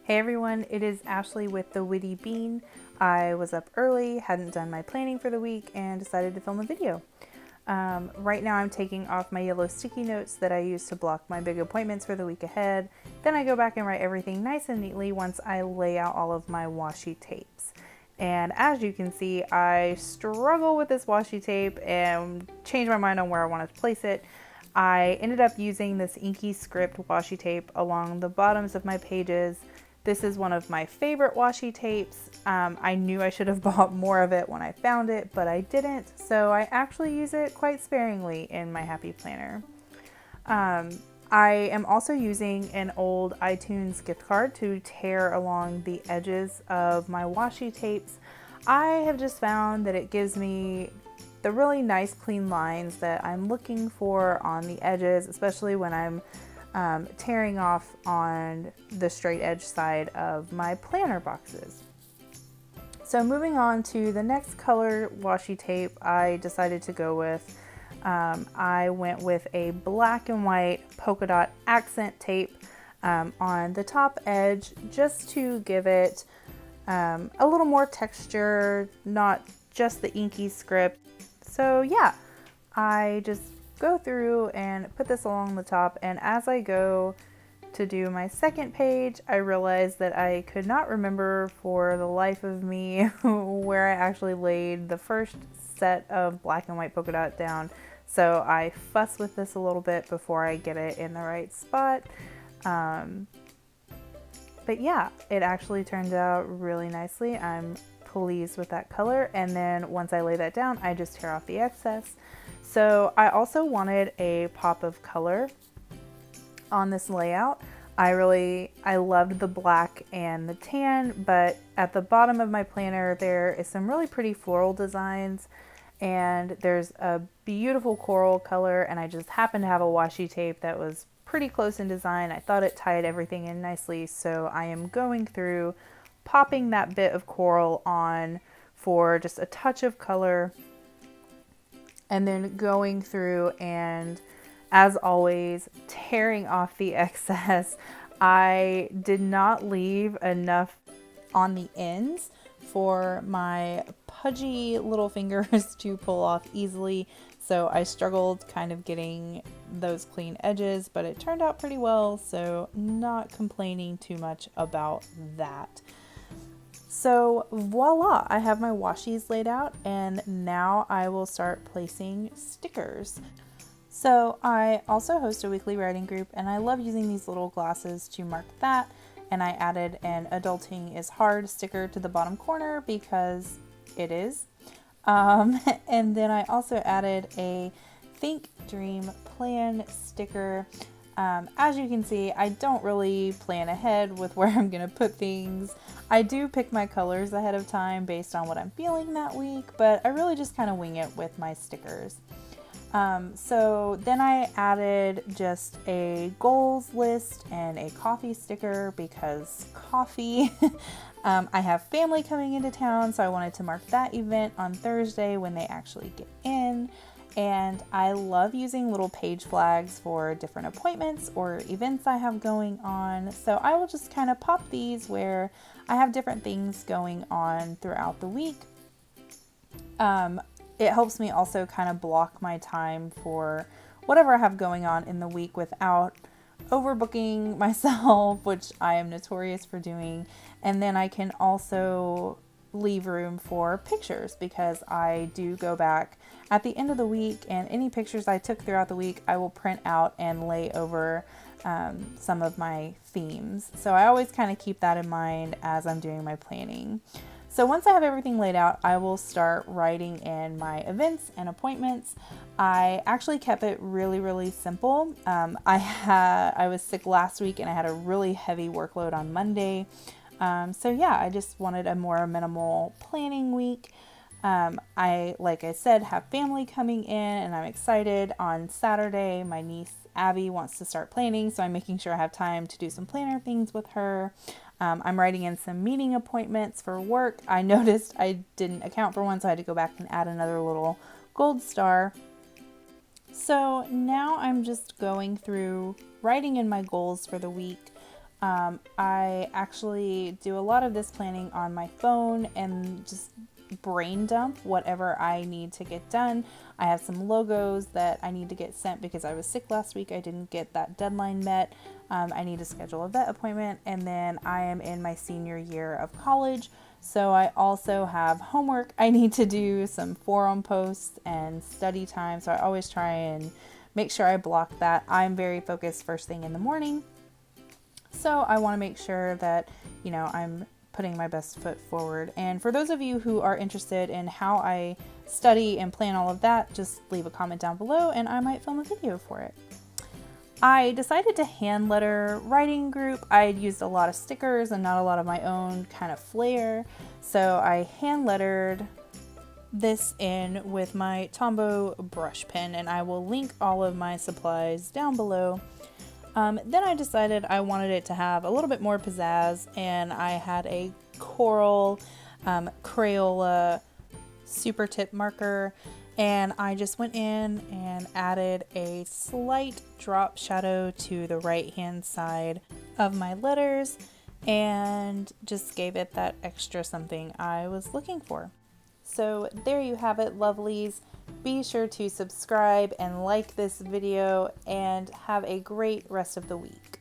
Hey everyone, it is Ashley with the Witty Bean. I was up early, hadn't done my planning for the week, and decided to film a video. Right now I'm taking off my yellow sticky notes that I use to block my big appointments for the week ahead. Then I go back and write everything nice and neatly once I lay out all of my washi tapes. And as you can see, I struggle with this washi tape and change my mind on where I want to place it. I ended up using this inky script washi tape along the bottoms of my pages. This is one of my favorite washi tapes. I knew I should have bought more of it when I found it, but I didn't, so I actually use it quite sparingly in my happy planner. I am also using an old iTunes gift card to tear along the edges of my washi tapes. I have just found that it gives me the really nice clean lines that I'm looking for on the edges, especially when I'm tearing off on the straight edge side of my planner boxes. So moving on to the next color washi tape I decided to go with. I went with a black and white polka dot accent tape on the top edge just to give it a little more texture, not just the inky script. So yeah, I just go through and put this along the top, and as I go to do my second page, I realized that I could not remember for the life of me where I actually laid the first set of black and white polka dot down. So I fuss with this a little bit before I get it in the right spot. But yeah, it actually turned out really nicely. I'm pleased with that color. And then once I lay that down, I just tear off the excess. So I also wanted a pop of color on this layout. I loved the black and the tan, but at the bottom of my planner there is some really pretty floral designs, and there's a beautiful coral color, and I just happened to have a washi tape that was pretty close in design. I thought it tied everything in nicely, so I am going through popping that bit of coral on for just a touch of color, and then going through and, as always, tearing off the excess. I did not leave enough on the ends for my pudgy little fingers to pull off easily, so I struggled kind of getting those clean edges, but it turned out pretty well, so not complaining too much about that. So voila, I have my washi's laid out, and now I will start placing stickers. So I also host a weekly writing group, and I love using these little glasses to mark that. And I added an "Adulting is Hard" sticker to the bottom corner because it is. And then I also added a "Think, Dream, Plan" sticker. As you can see, I don't really plan ahead with where I'm going to put things. I do pick my colors ahead of time based on what I'm feeling that week, but I really just kind of wing it with my stickers. So then I added just a goals list and a coffee sticker because coffee. I have family coming into town, so I wanted to mark that event on Thursday when they actually get in. And I love using little page flags for different appointments or events I have going on. So I will just kind of pop these where I have different things going on throughout the week. It helps me also kind of block my time for whatever I have going on in the week without overbooking myself, which I am notorious for doing. And then I can also leave room for pictures because I do go back at the end of the week, and any pictures I took throughout the week I will print out and lay over some of my themes. So I always kind of keep that in mind as I'm doing my planning. So once I have everything laid out, I will start writing in my events and appointments. I actually kept it really simple. I was sick last week and I had a really heavy workload on Monday. So yeah, I just wanted a more minimal planning week. Like I said, have family coming in, and I'm excited. On Saturday, my niece Abby wants to start planning, so I'm making sure I have time to do some planner things with her. I'm writing in some meeting appointments for work. I noticed I didn't account for one, so I had to go back and add another little gold star. So now I'm just going through writing in my goals for the week. I actually do a lot of this planning on my phone and just brain dump whatever I need to get done. I have some logos that I need to get sent because I was sick last week. I didn't get that deadline met. I need to schedule a vet appointment, and then I am in my senior year of college, so I also have homework I need to do, some forum posts and study time, so I always try and make sure I block that. I'm very focused first thing in the morning, so I want to make sure that, you know, I'm putting my best foot forward. And for those of you who are interested in how I study and plan all of that, just leave a comment down below and I might film a video for it. I decided to hand letter writing group. I had used a lot of stickers and not a lot of my own kind of flair, so I hand lettered this in with my Tombow brush pen, and I will link all of my supplies down below. Then I decided I wanted it to have a little bit more pizzazz, and I had a coral Crayola super tip marker, and I just went in and added a slight drop shadow to the right hand side of my letters and just gave it that extra something I was looking for. So there you have it, lovelies. Be sure to subscribe and like this video, and have a great rest of the week.